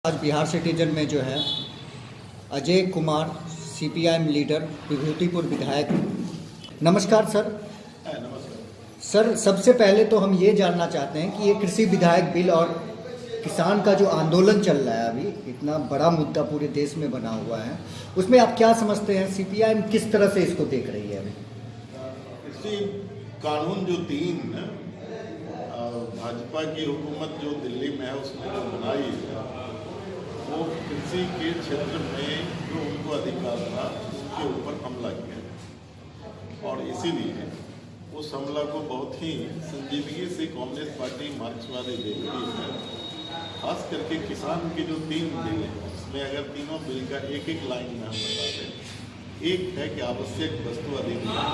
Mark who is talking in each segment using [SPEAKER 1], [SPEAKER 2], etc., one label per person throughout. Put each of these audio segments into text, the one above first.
[SPEAKER 1] आज बिहार सिटीजन में जो है अजय कुमार सीपीआई लीडर विभूतिपुर विधायक। नमस्कार सर।
[SPEAKER 2] नमस्कार
[SPEAKER 1] सर, सबसे पहले तो हम ये जानना चाहते हैं कि ये कृषि विधायक बिल और किसान का जो आंदोलन चल रहा है, अभी इतना बड़ा मुद्दा पूरे देश में बना हुआ है, उसमें आप क्या समझते हैं? सीपीआई किस तरह से इसको देख रही है? अभी
[SPEAKER 2] कृषि कानून जो तीन भाजपा की हुकूमत जो दिल्ली में है उसमें जो बनाई है, वो कृषि के क्षेत्र में जो उनको अधिकार था उसके ऊपर हमला किया और इसीलिए उस हमला को बहुत ही संजीदगी से कांग्रेस पार्टी मार्क्सवादी देखती है। खास करके किसान के जो तीन बिल हैं उसमें अगर तीनों बिल का एक एक लाइन में हम बता दें, एक है कि आवश्यक वस्तु अधिनियम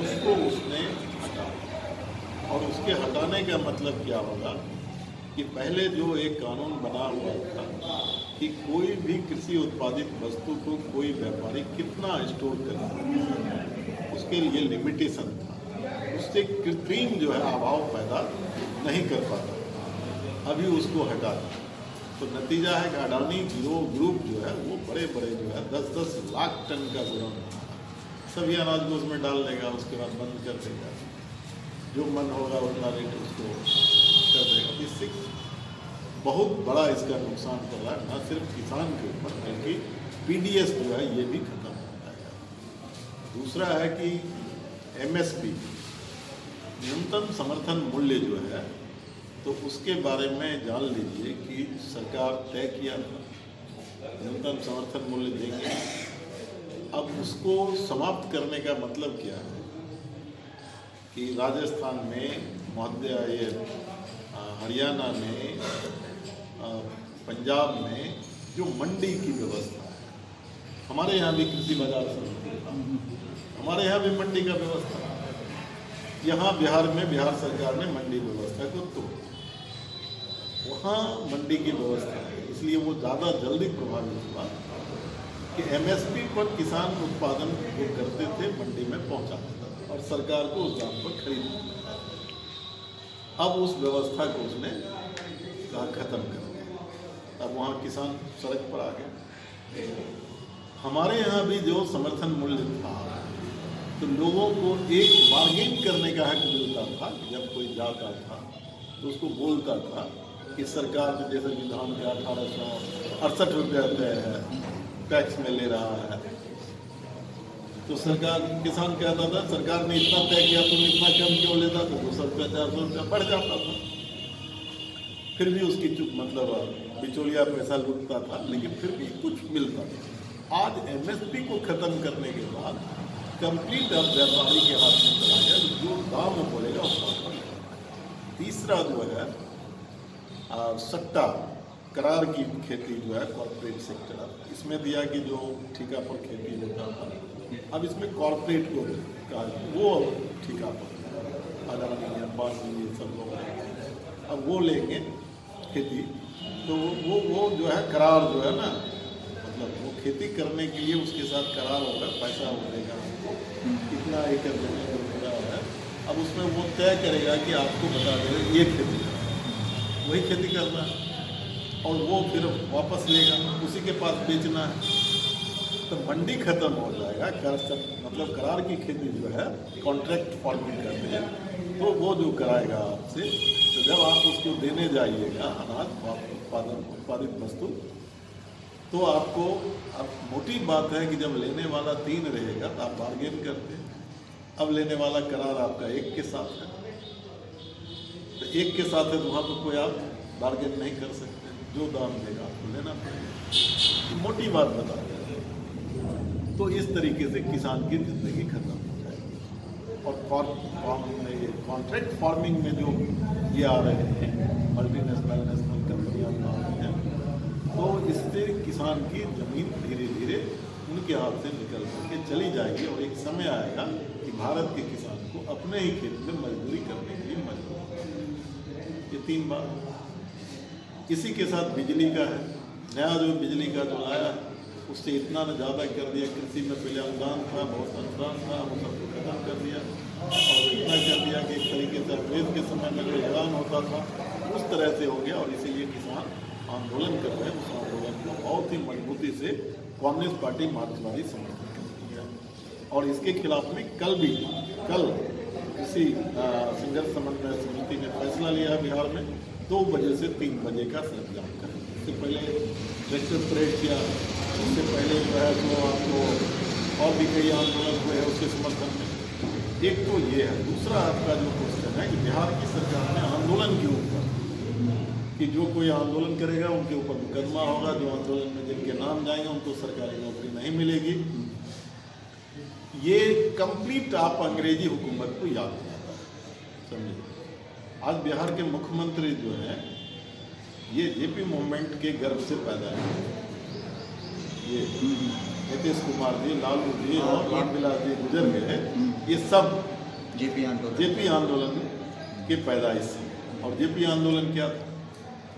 [SPEAKER 2] उसको उसने हटा, और उसके हटाने का मतलब क्या होगा कि पहले जो एक कानून बना हुआ था कि कोई भी कृषि उत्पादित वस्तु को कोई व्यापारी कितना स्टोर कर सकता है, उसके लिए लिमिटेशन था, उससे कृत्रिम जो है अभाव पैदा नहीं कर पाता। अभी उसको हटा दिया तो नतीजा है कि अडानी ग्रुप जो है वो बड़े बड़े जो है 10-10 लाख टन का गोदाम सभी अनाज को उसमें डाल देगा, उसके बाद बंद कर देगा, जो मन होगा उतना रेट उसको कर देगा। इससे बहुत बड़ा इसका नुकसान कर रहा है, न सिर्फ किसान के ऊपर बल्कि पीडीएस जो है ये भी खत्म हो जाएगा। दूसरा है कि एमएसपी न्यूनतम समर्थन मूल्य जो है, तो उसके बारे में जान लीजिए कि सरकार तय किया था न्यूनतम समर्थन मूल्य देंगे। अब उसको समाप्त करने का मतलब क्या है कि राजस्थान में मध्य हरियाणा में पंजाब में जो मंडी की व्यवस्था है, हमारे यहाँ भी कृषि बाजार समिति था, हमारे यहाँ भी मंडी का व्यवस्था है। यहाँ बिहार में बिहार सरकार ने मंडी व्यवस्था को तोड़ा, वहाँ मंडी की व्यवस्था है, इसलिए वो ज़्यादा जल्दी प्रभावित हुआ कि एमएसपी पर किसान उत्पादन जो करते थे मंडी में पहुँचा देता था और सरकार को उस दाम पर खरीदना पड़ता था। अब उस व्यवस्था को उसने कहा खत्म कर दिया, अब वहाँ किसान सड़क पर आ गए। हमारे यहाँ भी जो समर्थन मूल्य था तो लोगों को एक बार्गेन करने का हक मिलता था। जब कोई जाता था तो उसको बोलता था कि सरकार ने जैसे विधान के 1868 रुपया तय है टैक्स में ले रहा है, तो सरकार किसान कहता था सरकार ने इतना तय किया, तुम इतना कम क्यों लेता? तो 200 रुपया 400 रुपया बढ़ जाता था। फिर भी उसकी चुप मतलब बिचौलिया पैसा लूटता था, लेकिन फिर भी कुछ मिलता था। आज एमएसपी को खत्म करने के बाद कंप्लीट अब व्यापारी के हाथ में चला गया, जो दाम बोलेगा उस दाम पर। तीसरा जो है सट्टा करार की खेती जो है कॉर्पोरेट सेक्टर, इसमें दिया कि जो ठेका पर खेती होता था, अब इसमें कॉर्पोरेट को कहा वो ठेका पर अडानी अंबानी ये सब लोग रहेंगे, अब वो लेंगे खेती। तो वो जो है करार जो है ना, मतलब वो खेती करने के लिए उसके साथ करार होगा, पैसा वो देगा हमको, कितना एकड़ जमीन को पूरा है। अब उसमें वो तय करेगा कि आपको बता देगा ये खेती वही खेती करना है, और वो फिर वापस लेगा, उसी के पास बेचना है। तो मंडी खत्म हो जाएगा, मतलब करार की खेती जो है कॉन्ट्रैक्ट फार्मिंग करते हैं, तो वो जो कराएगा आपसे, तो जब आप उसको देने जाइएगा अनाज उत्पादित वस्तु, तो आपको अब मोटी बात है कि जब लेने वाला 3 रहेगा तो आप बार्गेन करते हैं। अब लेने वाला करार आपका 1 के साथ है, तो 1 के साथ है तो वहाँ पर कोई आप बार्गेन नहीं कर सकते, जो दाम देगा आपको लेना पड़ेगा। मोटी बात बता दें तो इस तरीके से किसान की जिंदगी खत्म हो जाएगी। और कॉन्ट्रैक्ट फार्मिंग में जो ये आ रहे हैं मल्टीनेशनल नेशनल कंपनियां आ रही हैं, तो इससे किसान की ज़मीन धीरे धीरे उनके हाथ से निकल करके चली जाएगी, और एक समय आएगा कि भारत के किसान को अपने ही खेत में मजदूरी करने के लिए मजबूर। ये 3 बात। इसी के साथ बिजली का है, नया जो बिजली का जो आया उससे इतना ज़्यादा कर दिया। कृषि में पहले अनुदान था, बहुत अनुदान था, वो सबको खत्म कर दिया, और इतना कर दिया कि एक तरीके से अंग्रेज के समय में जो लगान होता था उस तरह से हो गया, और इसीलिए किसान आंदोलन कर रहे हैं उस आंदोलन को बहुत ही मजबूती से कम्युनिस्ट पार्टी मार्क्सवादी समर्थन करती है। और इसके खिलाफ में कल किसी संघर्ष समन्वय समिति ने फैसला लिया है बिहार में 2 बजे से 3 बजे का सड़क जाम करें। इससे पहले ट्रैक्टर परेड किया, इससे पहले जो है तो आपको और भी कई आंदोलन हुए हैं उसके समर्थन में। एक तो ये है। दूसरा आपका जो क्वेश्चन है कि बिहार की सरकार ने आंदोलन के ऊपर कि जो कोई आंदोलन करेगा उनके ऊपर मुकदमा होगा, जो आंदोलन में जिनके नाम जाएंगे उनको सरकारी नौकरी नहीं मिलेगी। ये कंप्लीट आप अंग्रेजी हुकूमत को याद दिलाता है, समझिए। आज बिहार के मुख्यमंत्री जो हैं ये जेपी मूवमेंट के गर्भ से पैदा है। ये नीतीश कुमार जी, लालू जी और रामविलास जी गुजर गए, ये सब जेपी आंदोलन के पैदाइश है। और जेपी आंदोलन क्या था?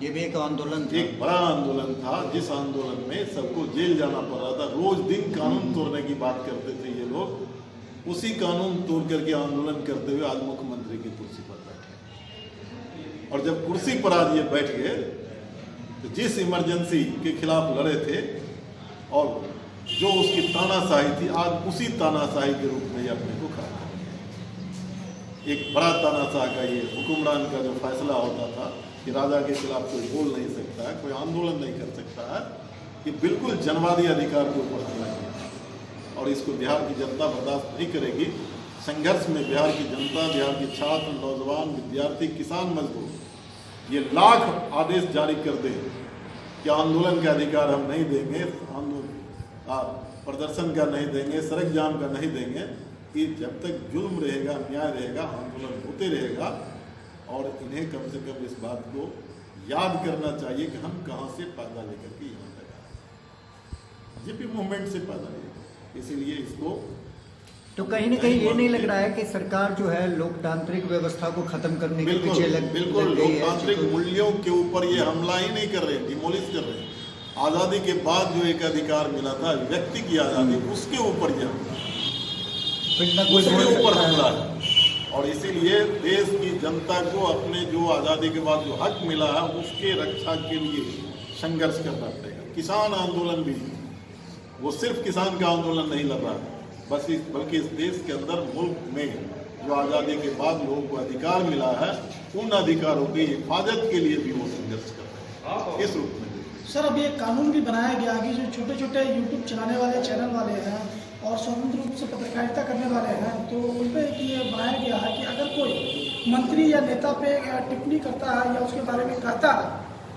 [SPEAKER 1] ये भी एक आंदोलन था,
[SPEAKER 2] एक बड़ा आंदोलन था जिस आंदोलन में सबको जेल जाना पड़ रहा था। रोज दिन कानून तोड़ने की बात करते थे ये लोग। उसी कानून तोड़ करके आंदोलन करते हुए आज मुख्यमंत्री की कुर्सी पर बैठे। और जब कुर्सी पर आज ये बैठ गए तो जिस इमरजेंसी के खिलाफ लड़े थे और जो उसकी तानाशाही थी, आज उसी तानाशाही के रूप में ये अपने को खड़ा कर। एक बड़ा तानाशाह का ये हुक्मरान का जो फैसला होता था कि राजा के खिलाफ कोई बोल नहीं सकता है, कोई आंदोलन नहीं कर सकता है, ये बिल्कुल जनवादी अधिकार के ऊपर हमला किया। और इसको बिहार की जनता बर्दाश्त नहीं करेगी। संघर्ष में बिहार की जनता, बिहार के छात्र, नौजवान, विद्यार्थी, किसान, मजदूर ये लाख आदेश जारी कर दे कि आंदोलन का अधिकार हम नहीं देंगे, प्रदर्शन का नहीं देंगे, सड़क जाम का नहीं देंगे, कि जब तक जुल्म रहेगा, अन्याय रहेगा, आंदोलन होते रहेगा। और इन्हें कम से कम इस बात को याद करना चाहिए कि हम कहाँ से पैदा लेकर के यहाँ तक आए। जेपी मूवमेंट से पैदा लेकर, इसीलिए इसको
[SPEAKER 1] तो कहीं ना कहीं ये नहीं लग रहा है कि सरकार जो है लोकतांत्रिक व्यवस्था को खत्म करने के पीछे लग गई है?
[SPEAKER 2] लोकतांत्रिक मूल्यों के ऊपर ये हमला ही नहीं कर रहे, डिमोलिश कर रहे हैं। आज़ादी के बाद जो एक अधिकार मिला था व्यक्ति की आज़ादी, उसके ऊपर ये हमला है। और इसीलिए देश की जनता को अपने जो आज़ादी के बाद जो हक मिला है उसके रक्षा के लिए संघर्ष करना पड़ेगा। किसान आंदोलन भी, वो सिर्फ किसान का आंदोलन नहीं लड़ रहा है, बल्कि इस देश के अंदर, मुल्क में जो आज़ादी के बाद लोगों को अधिकार मिला है उन अधिकारों की हिफाजत के लिए भी वो संघर्ष कर रहे हैं। इस रूप में
[SPEAKER 3] सर अभी एक कानून भी बनाया गया कि जो छोटे छोटे यूट्यूब चलाने वाले चैनल वाले हैं और स्वतंत्र रूप से पत्रकारिता करने वाले हैं, तो उन पर ये बनाया गया है कि अगर कोई मंत्री या नेता पे टिप्पणी करता है या उसके बारे में कहता है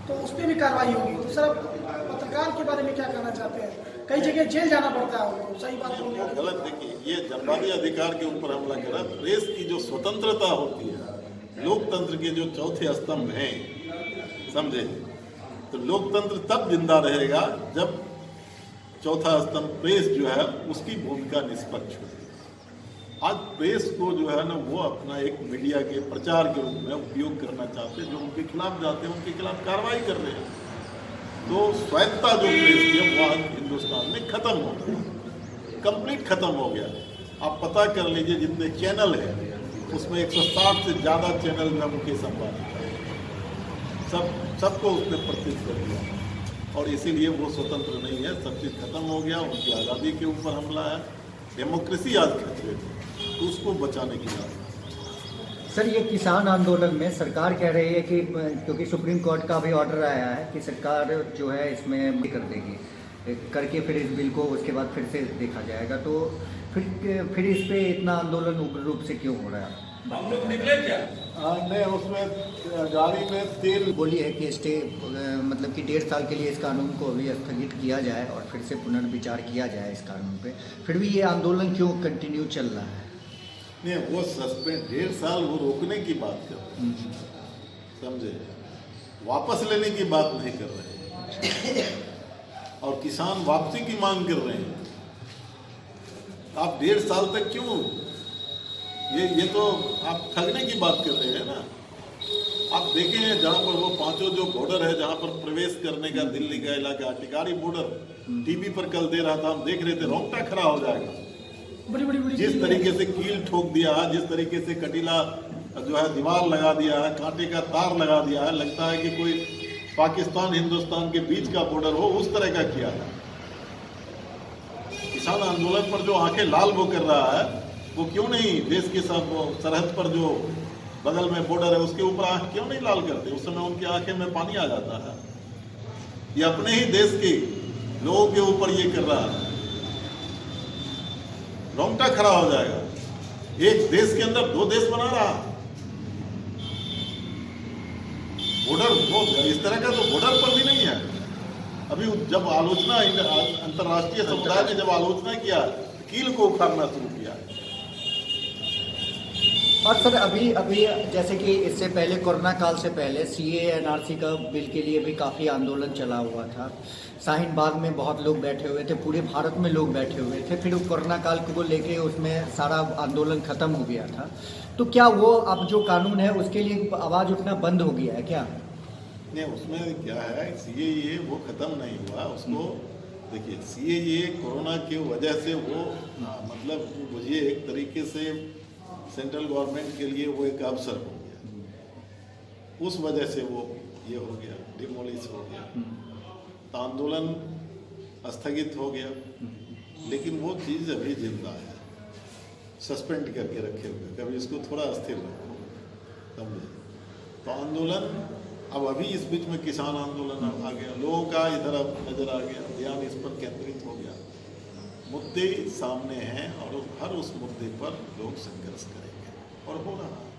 [SPEAKER 3] तो उस पर भी कार्रवाई होगी। तो सर पत्रकार के बारे में क्या कहना चाहते हैं? कई जगह जेल जाना पड़ता है उनको, सही बात बोलने के लिए।
[SPEAKER 2] गलत। देखिए, ये जनवादी अधिकार के ऊपर हमला करा। प्रेस की जो स्वतंत्रता होती है, लोकतंत्र के जो चौथे स्तंभ हैं, समझे, तो लोकतंत्र तब जिंदा रहेगा जब चौथा स्तंभ प्रेस जो है उसकी भूमिका निष्पक्ष होगी। आज प्रेस को जो है ना वो अपना एक मीडिया के प्रचार के रूप में उपयोग करना चाहते हैं। जो उनके खिलाफ जाते हैं उनके खिलाफ कार्रवाई कर रहे हैं। तो स्वायत्ता जो प्रेस की है वो आज हिंदुस्तान में खत्म हो गई, कंप्लीट खत्म हो गया। आप पता कर लीजिए जितने चैनल हैं उसमें 160 से ज़्यादा चैनल में मुकेश अंबानी सबको उसने प्रतिष्ठित कर दिया। और इसीलिए वो स्वतंत्र नहीं है, सब चीज़ खत्म हो गया। उनकी आज़ादी के ऊपर हमला है, डेमोक्रेसी आज खतरे में, तो उसको बचाने की बात।
[SPEAKER 1] सर ये किसान आंदोलन में सरकार कह रही है कि क्योंकि सुप्रीम कोर्ट का भी ऑर्डर आया है कि सरकार जो है इसमें कर देगी, करके फिर इस बिल को उसके बाद फिर से देखा जाएगा। तो फिर इस पे इतना आंदोलन उग्र रूप से क्यों हो रहा है?
[SPEAKER 2] हम लोग निकले क्या? नहीं, उसमें गाड़ी में तेल
[SPEAKER 1] बोली है कि स्टे मतलब कि 1.5 साल के लिए इस कानून को अभी स्थगित किया जाए और फिर से पुनर्विचार किया जाए इस कानून पे। फिर भी ये आंदोलन क्यों कंटिन्यू चल रहा है?
[SPEAKER 2] नहीं, वो सस्पेंड 1.5 साल वो रोकने की बात कर रहे हैं, समझे, वापस लेने की बात नहीं कर रहे हैं। और किसान वापसी की मांग कर रहे हैं। आप 1.5 साल तक क्यों? ये तो आप ठगने की बात कर रहे हैं ना। आप देखें जहाँ पर वो 5 जो बॉर्डर है जहाँ पर प्रवेश करने का दिल्ली का इलाका, टिकारी बॉर्डर टीवी पर कल दे रहा था, हम देख रहे थे, रोंगटा खड़ा हो जाएगा।
[SPEAKER 3] बड़ी
[SPEAKER 2] जिस तरीके से कील ठोक दिया है, जिस तरीके से कटीला जो है दीवार लगा दिया है, कांटे का तार लगा दिया है, लगता है कि कोई पाकिस्तान हिंदुस्तान के बीच का बॉर्डर हो, उस तरह का किया है। किसान आंदोलन पर जो आंखें लाल वो कर रहा है, वो क्यों नहीं देश के सब सरहद पर जो बगल में बॉर्डर है उसके ऊपर आंख क्यों नहीं लाल करते? उस समय उनकी आंखें में पानी आ जाता है। ये अपने ही देश के लोगों के ऊपर ये कर रहा है, रोंगटा खड़ा हो जाएगा। एक देश के अंदर दो देश बना रहा है। बॉर्डर वो इस तरह का तो बॉर्डर पर भी नहीं है। अभी जब आलोचना अंतर्राष्ट्रीय समुदाय ने जब आलोचना किया, कील को उखाड़ना शुरू किया।
[SPEAKER 1] और सर अभी जैसे कि इससे पहले कोरोना काल से पहले CAA NRC का बिल के लिए भी काफ़ी आंदोलन चला हुआ था। शाहीन बाग में बहुत लोग बैठे हुए थे, पूरे भारत में लोग बैठे हुए थे। फिर कोरोना काल को लेके उसमें सारा आंदोलन ख़त्म हो गया था। तो क्या वो अब जो कानून है उसके लिए आवाज़ उठना बंद हो गया है क्या?
[SPEAKER 2] नहीं, उसमें क्या है, CAA वो ख़त्म नहीं हुआ। उसको देखिए, CAA कोरोना की वजह से वो मतलब मुझे एक तरीके से सेंट्रल गवर्नमेंट के लिए वो एक अवसर हो गया। उस वजह से वो ये हो गया, डिमोलिश हो गया, तो आंदोलन स्थगित हो गया। लेकिन वो चीज़ अभी जिंदा है, सस्पेंड करके रखे हुए। कभी इसको थोड़ा अस्थिर रखो, समझे? तो आंदोलन अब अभी इस बीच में किसान आंदोलन आ गया, लोगों का इधर अब नजर आ गया, ध्यान इस पर केंद्रित हो गया। मुद्दे सामने हैं और हर उस मुद्दे पर लोग संघर्ष करेंगे और हो रहा है।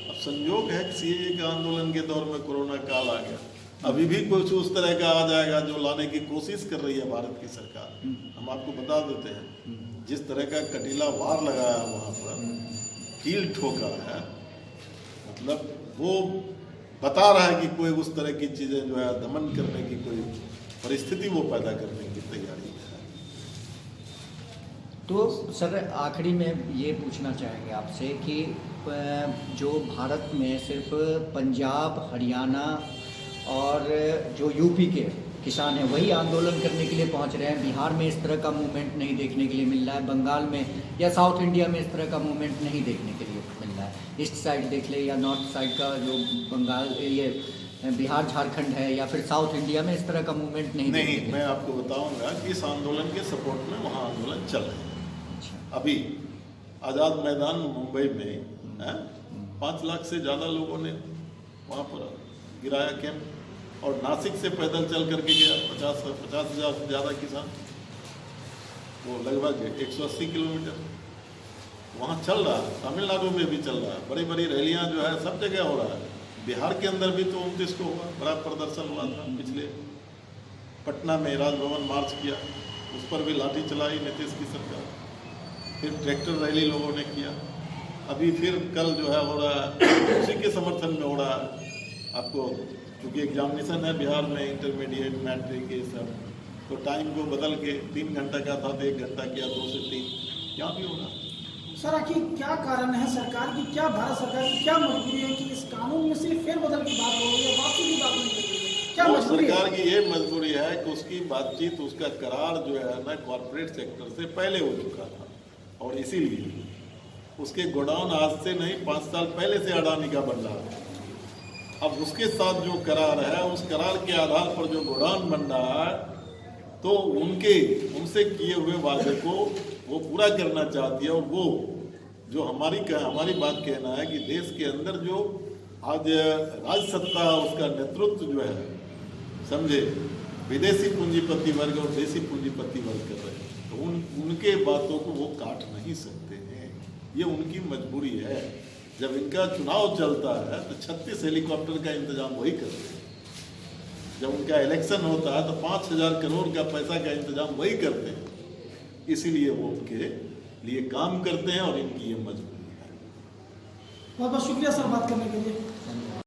[SPEAKER 2] अब संयोग है कि CAA के आंदोलन के दौर में कोरोना काल आ गया। अभी भी कुछ उस तरह का आ जाएगा जो लाने की कोशिश कर रही है भारत की सरकार। हम आपको बता देते हैं, जिस तरह का कटीला वार लगाया वहाँ पर, कील ठोका है, मतलब वो बता रहा है कि कोई उस तरह की चीज़ें जो है दमन करने की कोई परिस्थिति वो पैदा करने की तैयारी है।
[SPEAKER 1] तो सर आखिरी में ये पूछना चाहेंगे आपसे कि जो भारत में सिर्फ पंजाब, हरियाणा और जो यूपी के किसान हैं वही आंदोलन करने के लिए पहुंच रहे हैं, बिहार में इस तरह का मूवमेंट नहीं देखने के लिए मिल रहा है, बंगाल में या साउथ इंडिया में इस तरह का मूवमेंट नहीं देखने के लिए मिल रहा है। ईस्ट साइड देख ले या नॉर्थ साइड का जो बंगाल, ये बिहार, झारखंड है, या फिर साउथ इंडिया में इस तरह का मूवमेंट नहीं।
[SPEAKER 2] मैं आपको बताऊंगा कि इस आंदोलन के सपोर्ट में वहाँ आंदोलन चल रहे हैं। अभी आज़ाद मैदान मुंबई में 5 लाख से ज़्यादा लोगों ने वहाँ पर गिराया कैंप, और नासिक से पैदल चल करके गया 50,000 से ज़्यादा किसान, वो लगभग 180 किलोमीटर वहाँ चल रहा है। तमिलनाडु में भी चल रहा है, बड़ी बड़ी रैलियाँ जो है सब जगह हो रहा है। बिहार के अंदर भी तो 29 को हुआ, बड़ा प्रदर्शन हुआ था। पिछले पटना में राजभवन मार्च किया, उस पर भी लाठी चलाई नीतीश की सरकार। फिर ट्रैक्टर रैली लोगों ने किया। अभी फिर कल जो है हो रहा है, उसी के समर्थन में हो रहा है। आपको चूँकि एग्जामिनेशन है बिहार में, इंटरमीडिएट, मैट्रिक, ये सब, तो टाइम को बदल के 3 घंटा का था तो 1 घंटा किया, 2 से 3, यहाँ भी हो रहा है।
[SPEAKER 3] सर आखिर क्या कारण है, सरकार की क्या, भारत सरकार की क्या मजबूरी है कि इस कानून में सिर्फ फेरबदल की बात हो रही है, वापसी की बात नहीं हो रही है? क्या मजबूरी है?
[SPEAKER 2] सरकार की ये मजबूरी है कि उसकी बातचीत, उसका करार जो है ना कॉर्पोरेट सेक्टर से पहले हो चुका था, और इसीलिए उसके गोडाउन आज से नहीं 5 साल पहले से अडानी का बन रहा है। अब उसके साथ जो करार है, उस करार के आधार पर जो गोडाउन बन रहा है, तो उनसे किए हुए वादे को वो पूरा करना चाहती है। और वो जो हमारी बात कहना है कि देश के अंदर जो आज राज सत्ता उसका नेतृत्व जो है, समझे, विदेशी पूंजीपति वर्ग और देसी पूंजीपति वर्ग कर रहे हैं, तो उनके बातों को वो काट नहीं सकते हैं। ये उनकी मजबूरी है। जब इनका चुनाव चलता है तो 36 हेलीकॉप्टर का इंतजाम वही करते हैं। जब उनका इलेक्शन होता है तो 5,000 करोड़ का पैसा का इंतजाम वही करते हैं। इसीलिए वो उनके लिए काम करते हैं और इनकी ये मजबूरी है।
[SPEAKER 3] बहुत बहुत शुक्रिया सर बात करने के लिए।